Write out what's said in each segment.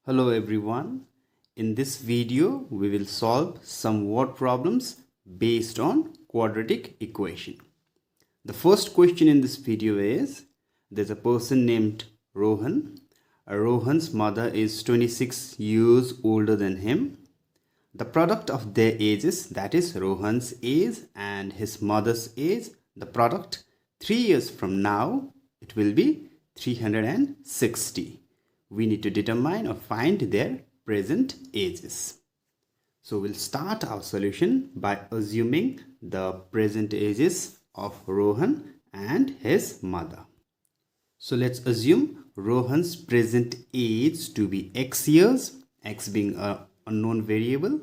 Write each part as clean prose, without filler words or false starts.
Hello everyone. In this video, we will solve some word problems based on quadratic equation. The first question in this video is, there's a person named Rohan. Rohan's mother is 26 years older than him. The product of their ages, that is Rohan's age and his mother's age, the product 3 years from now, it will be 360. We need to determine or find their present ages. So we'll start our solution by assuming the present ages of Rohan and his mother. So let's assume Rohan's present age to be x years, x being an unknown variable,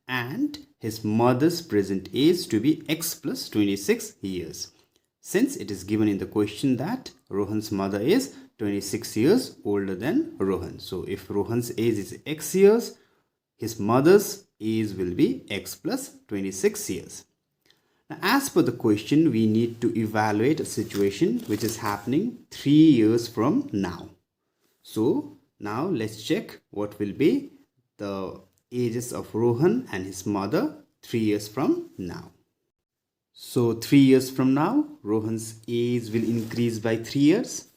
and his mother's present age to be x plus 26 years. Since it is given in the question that Rohan's mother is 26 years older than Rohan. So if Rohan's age is x years, his mother's age will be x plus 26 years. Now, as per the question, we need to evaluate a situation which is happening 3 years from now. So now let's check what will be the ages of Rohan and his mother 3 years from now. So 3 years from now, Rohan's age will increase by 3 years.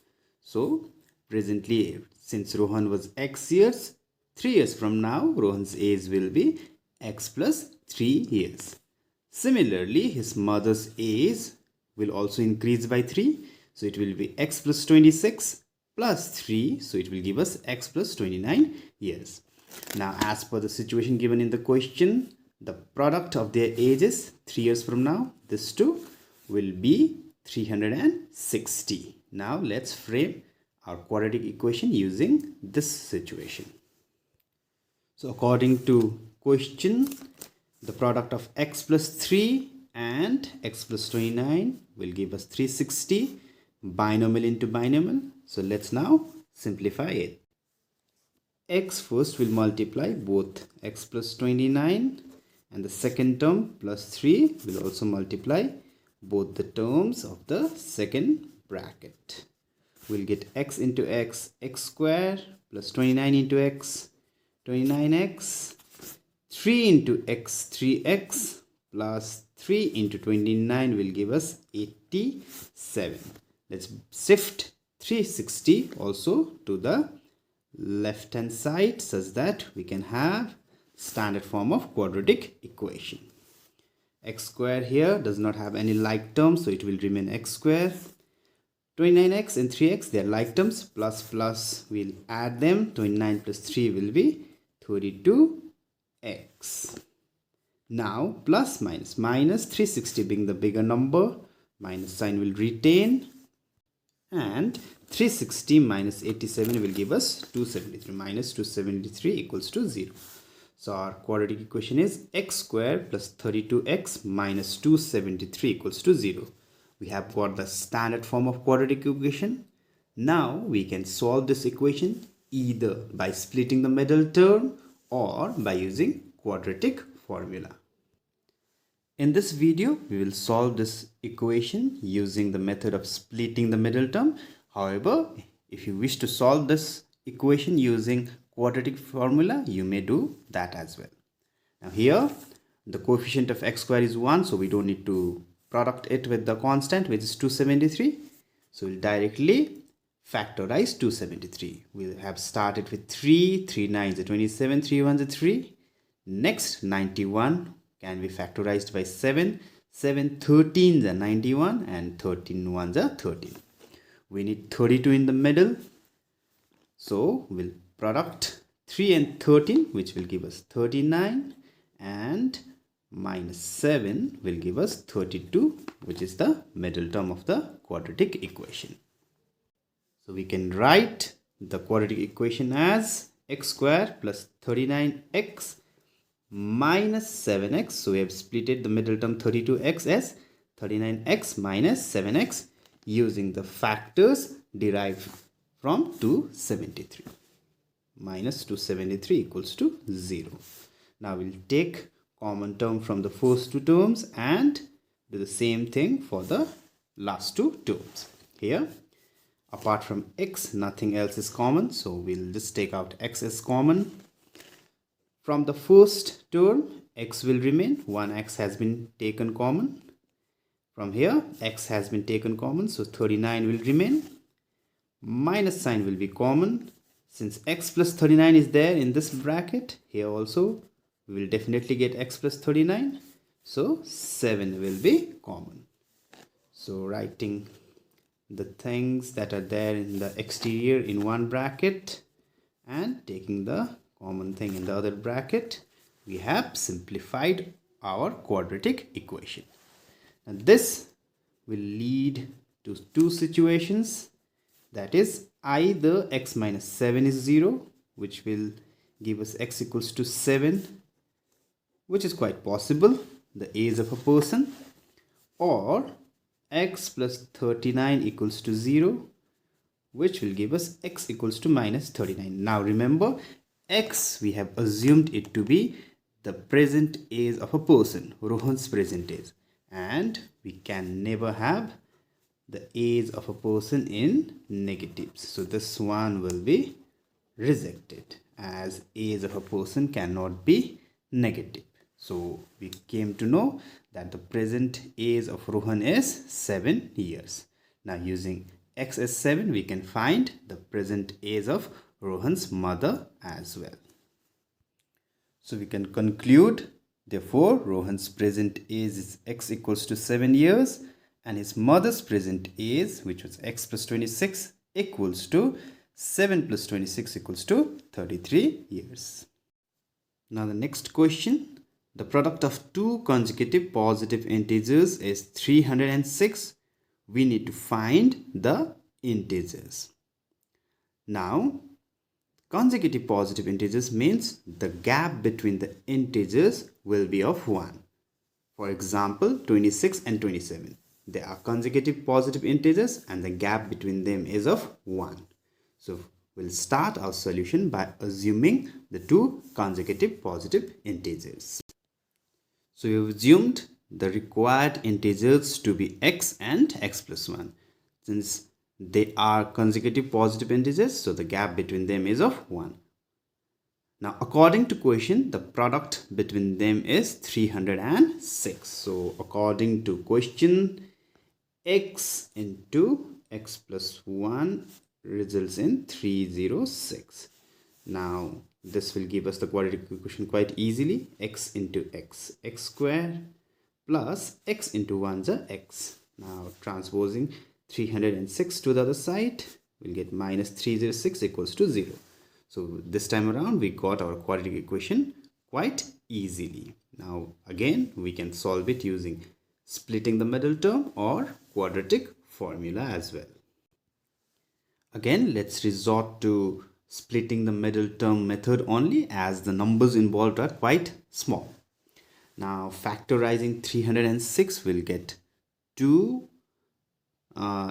So presently, since Rohan was x years, 3 years from now, Rohan's age will be x plus 3 years. Similarly, his mother's age will also increase by 3. So it will be x plus 26 plus 3. So it will give us x plus 29 years. Now, as per the situation given in the question, the product of their ages 3 years from now, this two will be 360. Now let's frame our quadratic equation using this situation. So according to question, the product of x plus 3 and x plus 29 will give us 360, binomial into binomial. So let's now simplify it. X first will multiply both x plus 29 and the second term plus 3 will also multiply both the terms of the second bracket. We'll get x into x, x square, plus 29 into x, 29x, 3 into x, 3x, plus 3 into 29 will give us 87. Let's shift 360 also to the left hand side such that we can have standard form of quadratic equation. X square here does not have any like terms, so it will remain x square. 29x and 3x, they are like terms, plus plus, we'll add them. 29 plus 3 will be 32x. Now plus minus, minus 360 being the bigger number, minus sign will retain, and 360 minus 87 will give us 273. Minus 273 equals to 0. So our quadratic equation is x square plus 32x minus 273 equals to 0. We have got the standard form of quadratic equation. Now we can solve this equation either by splitting the middle term or by using quadratic formula. In this video, we will solve this equation using the method of splitting the middle term. However, if you wish to solve this equation using quadratic formula, you may do that as well. Now here, the coefficient of x square is 1, so we don't need to product it with the constant, which is 273. So we'll directly factorize 273. We'll have started with 3, 3 9s are 27, 3 1s are 3. Next, 91 can be factorized by 7, 7 13s are 91, and 13 1s are 13. We need 32 in the middle. So we'll product 3 and 13, which will give us 39, and minus 7 will give us 32, which is the middle term of the quadratic equation. So we can write the quadratic equation as x square plus 39x minus 7x. So we have splitted the middle term 32x as 39x minus 7x using the factors derived from 273. Minus 273 equals to 0. Now we'll take common term from the first two terms and do the same thing for the last two terms. Here Apart from x, nothing else is common, so we'll just take out x as common. From the first term, x will remain. 1x has been taken common. From here, x has been taken common, so 39 will remain. Minus sign will be common. Since x plus 39 is there in this bracket, here also we will definitely get x plus 39. So 7 will be common. So writing the things that are there in the exterior in one bracket and taking the common thing in the other bracket, we have simplified our quadratic equation. And this will lead to two situations, that is either x minus 7 is 0, which will give us x equals to 7, which is quite possible, the age of a person, or x plus 39 equals to 0, which will give us x equals to minus 39. Now remember, x we have assumed it to be the present age of a person, Rohan's present age, and we can never have the age of a person in negatives, so this one will be rejected, as age of a person cannot be negative. So we came to know that the present age of Rohan is 7 years. Now using x as 7, we can find the present age of Rohan's mother as well. So we can conclude, therefore Rohan's present age is x equals to 7 years, and his mother's present age, which was x plus 26, equals to 7 plus 26 equals to 33 years. Now the next question. The product of two consecutive positive integers is 306. We need to find the integers. Now, consecutive positive integers means the gap between the integers will be of 1. For example, 26 and 27. They are consecutive positive integers and the gap between them is of 1. So, we'll start our solution by assuming the two consecutive positive integers. So we have assumed the required integers to be x and x plus 1. Since they are consecutive positive integers, so the gap between them is of 1. Now according to question, the product between them is 306. So according to question, x into x plus 1 results in 306. Now this will give us the quadratic equation quite easily. X into x, x square, plus x into 1 is x. Now transposing 306 to the other side, we'll get minus 306 equals to 0. So this time around we got our quadratic equation quite easily. Now again we can solve it using splitting the middle term or quadratic formula as well. Again, let's resort to splitting the middle term method only, as the numbers involved are quite small. Now factorizing 306, will get 2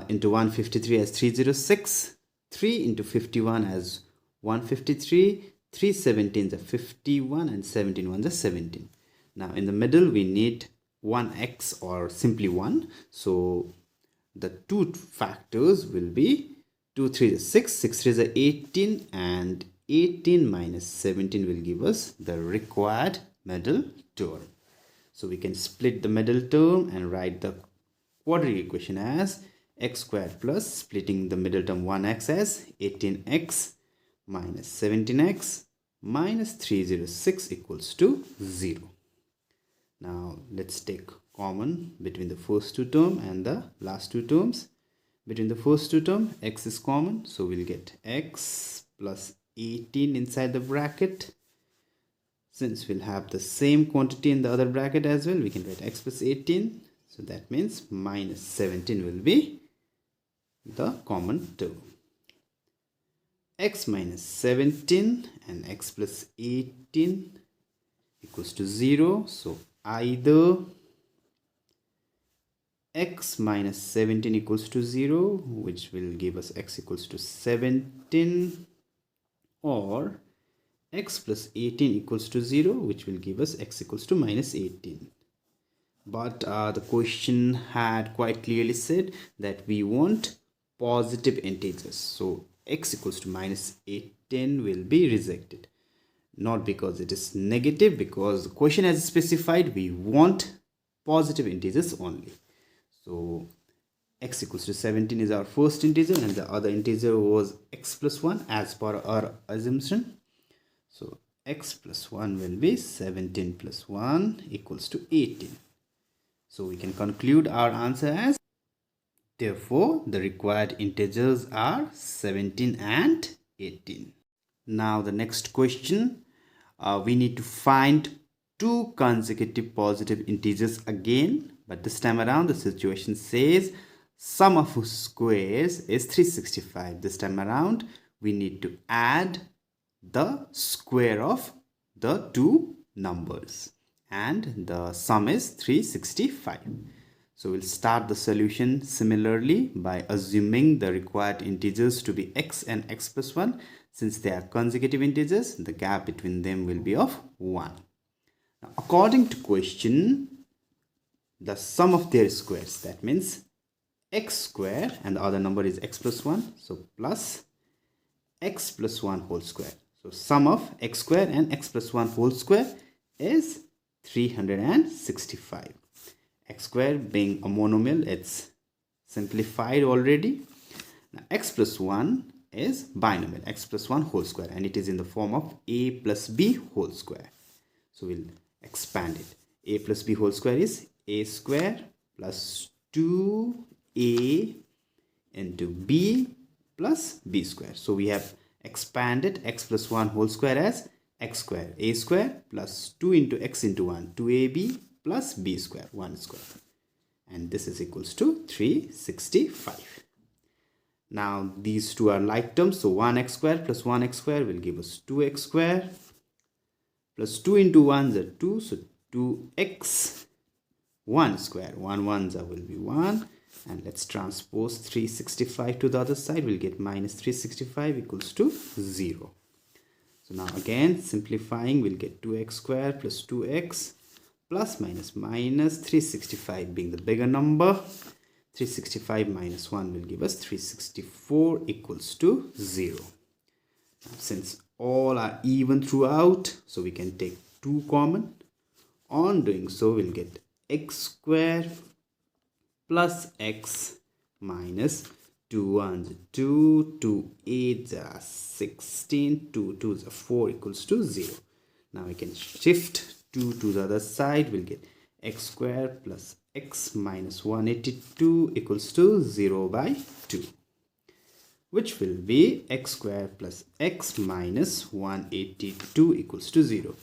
into 153 as 306, 3 into 51 as 153, 3 17s are 51 and 17 ones are 17. Now in the middle we need 1x or simply 1. So the two factors will be 2 3 is 6, 6 3 is 18, and 18 minus 17 will give us the required middle term. So we can split the middle term and write the quadratic equation as x squared plus splitting the middle term 1x as 18x minus 17x minus 306 equals to 0. Now let's take common between the first two terms and the last two terms. Between the first two terms, x is common, so we'll get x plus 18 inside the bracket. Since we'll have the same quantity in the other bracket as well, we can write x plus 18. So that means minus 17 will be the common term. X minus 17 and x plus 18 equals to 0. So either x minus 17 equals to 0, which will give us x equals to 17, or x plus 18 equals to 0, which will give us x equals to minus 18. But the question had quite clearly said that we want positive integers. So x equals to minus 18 will be rejected. Not because it is negative, because the question has specified we want positive integers only. So x equals to 17 is our first integer, and the other integer was x plus 1 as per our assumption. So x plus 1 will be 17 plus 1 equals to 18. So we can conclude our answer as, therefore the required integers are 17 and 18. Now the next question, we need to find two consecutive positive integers again, but this time around the situation says sum of whose squares is 365. This time around we need to add the square of the two numbers, and the sum is 365. So we'll start the solution similarly by assuming the required integers to be x and x plus 1. Since they are consecutive integers, the gap between them will be of 1. Now, according to question, the sum of their squares, that means x square and the other number is x plus 1, so plus x plus 1 whole square. So sum of x square and x plus 1 whole square is 365. X square being a monomial, it's simplified already. Now x plus 1 is binomial, x plus 1 whole square, and it is in the form of a plus b whole square. So we'll expand it. A plus b whole square is a square plus 2a into b plus b square. So we have expanded x plus 1 whole square as x square, a square plus 2 into x into 1, 2ab plus b square, 1 square, and this is equals to 365. Now these two are like terms, so 1x square plus 1x square will give us 2x square plus 2 into 1 is 2, so 2x 1 square, 1 1s will be 1, and let's transpose 365 to the other side. We'll get minus 365 equals to 0. So now again simplifying, we'll get 2x square plus 2x plus minus minus 365 being the bigger number. 365 minus 1 will give us 364 equals to 0. Now, since all are even throughout, so we can take 2 common. On doing so, we'll get x square plus x minus 2 1s are 2, 2 8s are 16, 2 2s are 4 equals to 0. Now we can shift 2 to the other side. We'll get x square plus x minus 182 equals to 0 by 2, which will be x square plus x minus 182 equals to 0.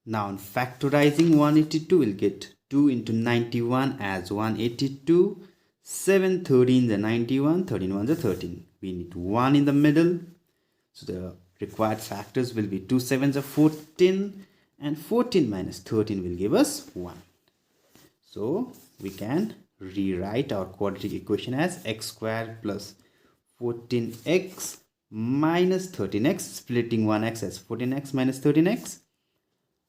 Now in factorizing 182, we'll get 2 into 91 as 182, 7 13s are 91, 13 1s are 13. We need 1 in the middle, so the required factors will be 2 7s are 14, and 14 minus 13 will give us 1. So we can rewrite our quadratic equation as x square plus 14x minus 13x, splitting 1x as 14x minus 13x,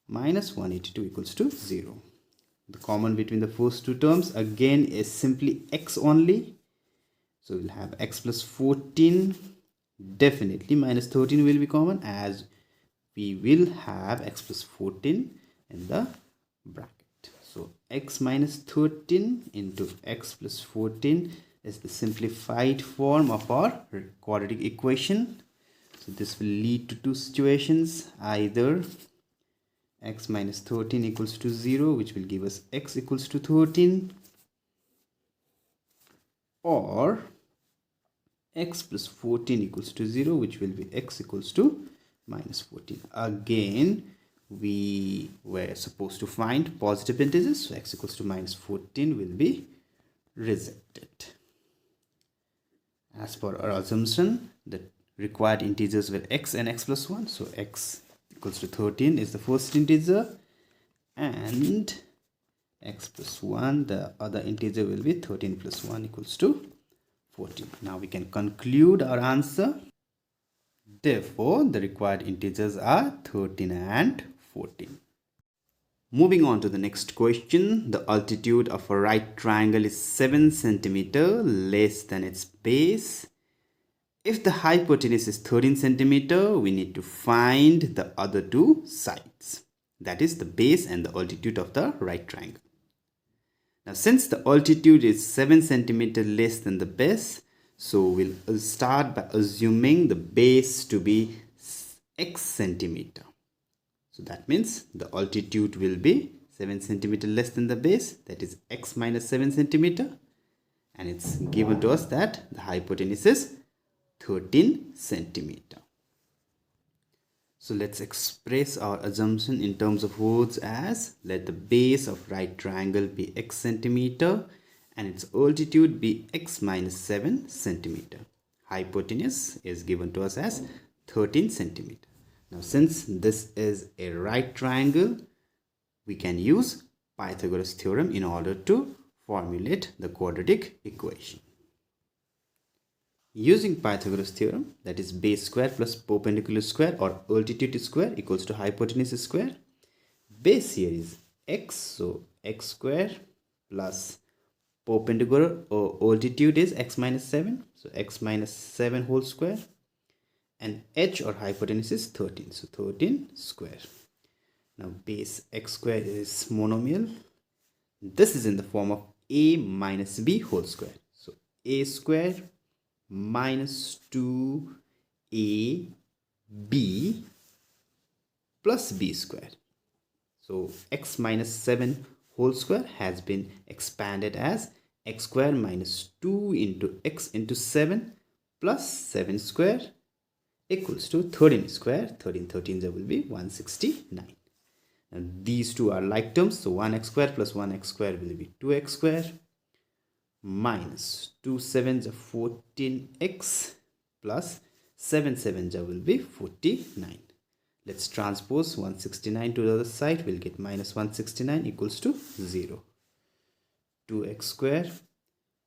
minus 182 equals to 0. The common between the first two terms again is simply x only. So we'll have x plus 14. Definitely minus 13 will be common, as we will have x plus 14 in the bracket. So x minus 13 into x plus 14 is the simplified form of our quadratic equation. So this will lead to two situations: either x minus 13 equals to 0, which will give us x equals to 13, or x plus 14 equals to 0, which will be x equals to minus 14. Again, we were supposed to find positive integers, so x equals to minus 14 will be rejected. As per our assumption, the required integers were x and x plus 1, so x equals to 13 is the first integer, and x plus 1, the other integer, will be 13 plus 1 equals to 14. Now we can conclude our answer. Therefore, the required integers are 13 and 14. Moving on to the next question. The altitude of a right triangle is 7 centimeter less than its base. If the hypotenuse is 13 centimeter, we need to find the other two sides. That is the base and the altitude of the right triangle. Now, since the altitude is 7 centimeter less than the base, so we'll start by assuming the base to be x centimeter. So that means the altitude will be 7 centimeter less than the base, that is x minus 7 centimeter. And it's given to us that the hypotenuse is 13 centimeter. So let's express our assumption in terms of words as, let the base of right triangle be x centimeter and its altitude be x minus 7 centimeter. Hypotenuse is given to us as 13 centimeter. Now, since this is a right triangle, we can use Pythagoras theorem in order to formulate the quadratic equation. Using Pythagoras theorem, that is base square plus perpendicular square or altitude square equals to hypotenuse square. Base here is x, so x square plus perpendicular or altitude is x minus 7, so x minus 7 whole square. And h or hypotenuse is 13, so 13 square. Now base x square is monomial. This is in the form of a minus b whole square. So a square minus 2ab plus b square. So x minus 7 whole square has been expanded as x square minus 2 into x into 7 plus 7 square equals to 13 square. 13 13s will be 169. Now these two are like terms, so 1x square plus 1x square will be 2x square minus 2 7s are 14x plus 7 7s will be 49. Let's transpose 169 to the other side. We'll get minus 169 equals to 0. 2x square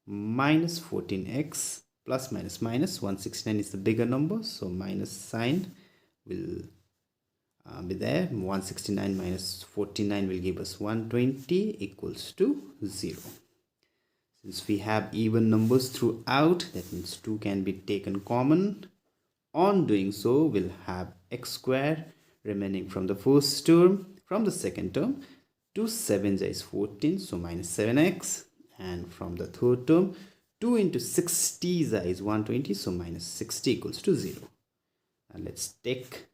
minus 14x plus minus minus 169 is the bigger number, so minus sign will be there. 169 minus 49 will give us 120 equals to 0. Since we have even numbers throughout, that means 2 can be taken common. On doing so, we'll have x square remaining from the first term. From the second term, 2 7s is 14, so minus 7x. And from the third term, 2 into 60 is 120, so minus 60 equals to 0. Now let's take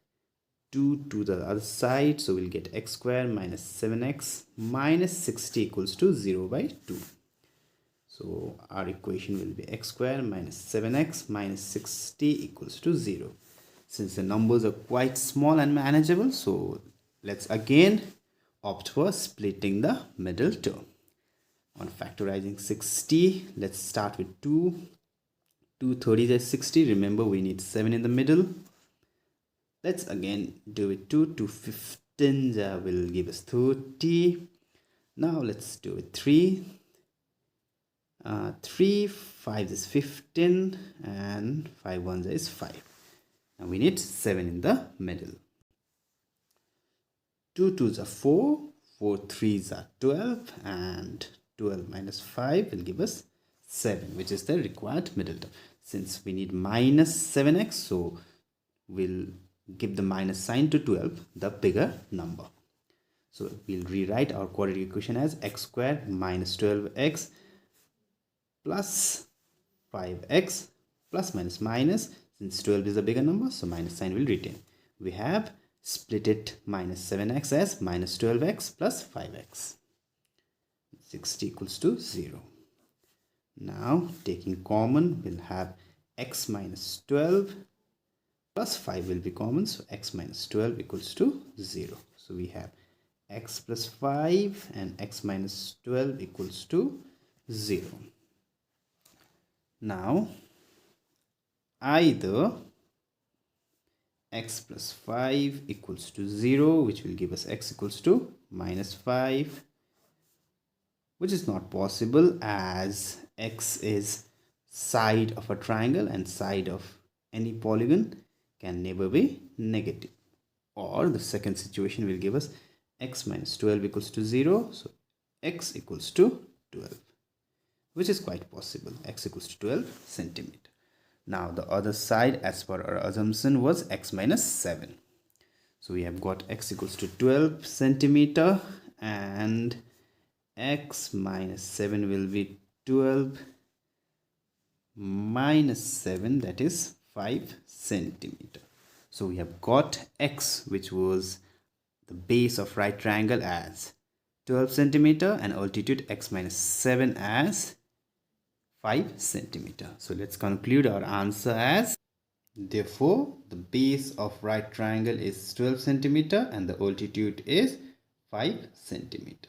2 to the other side, so we'll get x square minus 7x minus 60 equals to 0 by 2. So our equation will be x square minus 7x minus 60 equals to 0. Since the numbers are quite small and manageable, so let's again opt for splitting the middle term. On factorizing 60, let's start with 2. 2 30s is 60. Remember, we need 7 in the middle. Let's again do it 2. 2 15s will give us 30. Now let's do it 3. 3 5 is 15 and 5 1s is 5. Now we need 7 in the middle. 2 2s are 4. 4 3s are 12 and 12 minus 5 will give us 7, which is the required middle term. Since we need minus 7x, so we'll give the minus sign to 12, the bigger number. So we'll rewrite our quadratic equation as x square minus 12x plus 5x plus minus minus. Since 12 is a bigger number, so minus sign will retain. We have split it minus 7x as minus 12x plus 5x. 60 equals to 0. Now taking common, we'll have x minus 12 plus 5 will be common, so x minus 12 equals to 0. So we have x plus 5 and x minus 12 equals to 0. Now either x plus 5 equals to 0, which will give us x equals to minus 5, which is not possible as x is side of a triangle and side of any polygon can never be negative. Or the second situation will give us x minus 12 equals to 0. So x equals to 12, which is quite possible. X equals to 12 centimeter. Now the other side, as per our assumption, was x minus 7. So we have got x equals to 12 centimeter and x minus 7 will be 12 minus 7, that is 5 centimeter. So we have got x, which was the base of right triangle, as 12 centimeter and altitude x minus 7 as 5 centimeter. So let's conclude our answer as, therefore the base of right triangle is 12 centimeter and the altitude is 5 centimeter.